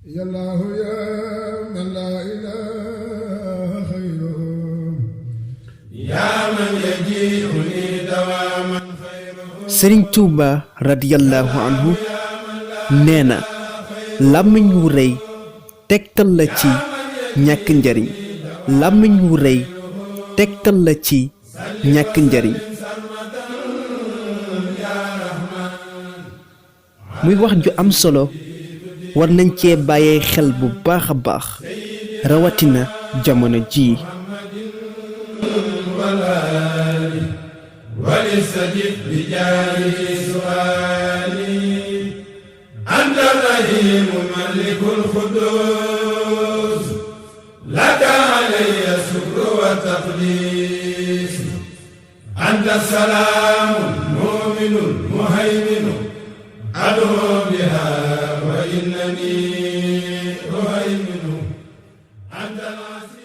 يا الله يا من لا إله خيره يا من يجيئني دواما خيره Sëriñ Tuuba radiyallahu anhu nee na làmmiñ wu rëy tegtal la ci ñàkk njariñ làmmiñ wu rëy tegtal la ci ñàkk njariñ muy wax ju am solo war nañ cee bàyyee xel bu baax a baax rawatina jamono jii ولستجب بجاره سؤالي أنت الرحيم ملك القدوس لك علي الشكر والتقديس أنت السلام المؤمن المهيمن أدعو بها وإنني أهيمن أنت العزيز